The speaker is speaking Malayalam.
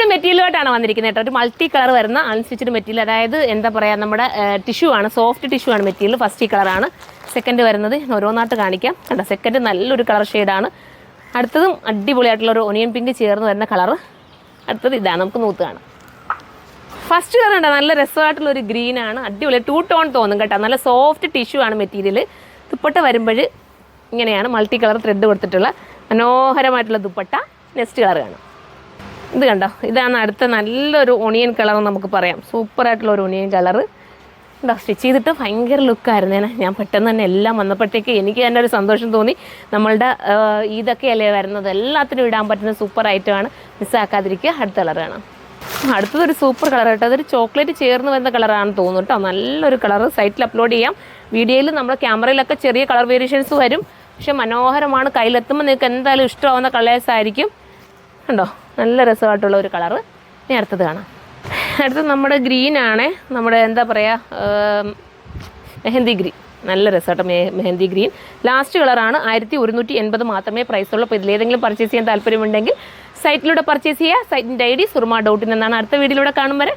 മെറ്റീരിയലായിട്ടാണ് വന്നിരിക്കുന്നത് കേട്ടോ. ഒരു മൾട്ടി കളർ വരുന്ന അൺസ്റ്റിച്ച്ഡ് മെറ്റീരിയൽ, അതായത് എന്താ പറയുക, നമ്മുടെ ടിഷ്യൂ ആണ്, സോഫ്റ്റ് ടിഷ്യൂ ആണ് മെറ്റീരിയൽ. ഫസ്റ്റ് ഈ കളറാണ്. സെക്കൻഡ് വരുന്നത് ഓരോന്നായിട്ട് കാണിക്കാം. കണ്ടോ, സെക്കൻഡ് നല്ലൊരു കളർ ഷെയ്ഡാണ്. അടുത്തതും അടിപൊളിയായിട്ടുള്ള ഒരു ഒനിയൻ പിങ്ക് ചേർന്ന് വരുന്ന കളർ. അടുത്തത് ഇതാണ്, നമുക്ക് നൂത്ത് കാണാം. ഫസ്റ്റ് കളർ ഉണ്ടോ, നല്ല രസമായിട്ടുള്ളൊരു ഗ്രീനാണ്. അടിപൊളി 2 ടോൺ തോന്നും കേട്ടോ. നല്ല സോഫ്റ്റ് ടിഷ്യൂ ആണ് മെറ്റീരിയൽ. ദുപ്പട്ട വരുമ്പോൾ ഇങ്ങനെയാണ് മൾട്ടി കളർ ത്രെഡ് കൊടുത്തിട്ടുള്ള മനോഹരമായിട്ടുള്ള ദുപ്പട്ട. നെക്സ്റ്റ് കളർ കാണാം. ഇത് കണ്ടോ, ഇതാണ് അടുത്ത നല്ലൊരു ഒണിയൻ കളർ നമുക്ക് പറയാം. സൂപ്പറായിട്ടുള്ള ഒരു ഒണിയൻ കളർ. ഉണ്ടോ, സ്റ്റിച്ച് ചെയ്തിട്ട് ഭയങ്കര ലുക്കായിരുന്നേനെ. ഞാൻ പെട്ടെന്ന് തന്നെ എല്ലാം വന്നപ്പോഴത്തേക്ക് എനിക്ക് തന്നെ ഒരു സന്തോഷം തോന്നി. നമ്മളുടെ ഇതൊക്കെയല്ലേ വരുന്നത്, എല്ലാത്തിനും ഇടാൻ പറ്റുന്ന സൂപ്പർ ഐറ്റമാണ്. മിസ്സാക്കാതിരിക്കുക. അടുത്ത കളർ കാണാം. അടുത്തതൊരു സൂപ്പർ കളർ കേട്ടോ. അതൊരു ചോക്ലേറ്റ് ചേർന്ന് വരുന്ന കളറാണെന്ന് തോന്നുന്നു കേട്ടോ. നല്ലൊരു കളർ. സൈറ്റിൽ അപ്ലോഡ് ചെയ്യാം. വീഡിയോയിൽ നമ്മുടെ ക്യാമറയിലൊക്കെ ചെറിയ കളർ വേരിയേഷൻസ് വരും, പക്ഷെ മനോഹരമാണ്. കയ്യിലെത്തുമ്പോൾ നിങ്ങൾക്ക് എന്തായാലും ഇഷ്ടമാവുന്ന കളേഴ്സ് ആയിരിക്കും. കണ്ടോ, നല്ല രസമായിട്ടുള്ള ഒരു കളറ്. ഇനി അടുത്തത് കാണാം. അടുത്തത് നമ്മുടെ ഗ്രീനാണ്. നമ്മുടെ എന്താ പറയുക, മെഹന്തി ഗ്രീൻ. നല്ല രസമാട്ടോ മെഹന്തി ഗ്രീൻ. ലാസ്റ്റ് കളറാണ്. 1180 മാത്രമേ പ്രൈസുള്ളൂ. അപ്പോൾ ഇതിലേതെങ്കിലും പർച്ചേസ് ചെയ്യാൻ താല്പര്യമുണ്ടെങ്കിൽ സൈറ്റിലൂടെ പർച്ചേസ് ചെയ്യുക. സൈറ്റിൻ്റെ ID surma.in എന്നാണ്. അടുത്ത വീഡിയോയിലൂടെ കാണും വരെ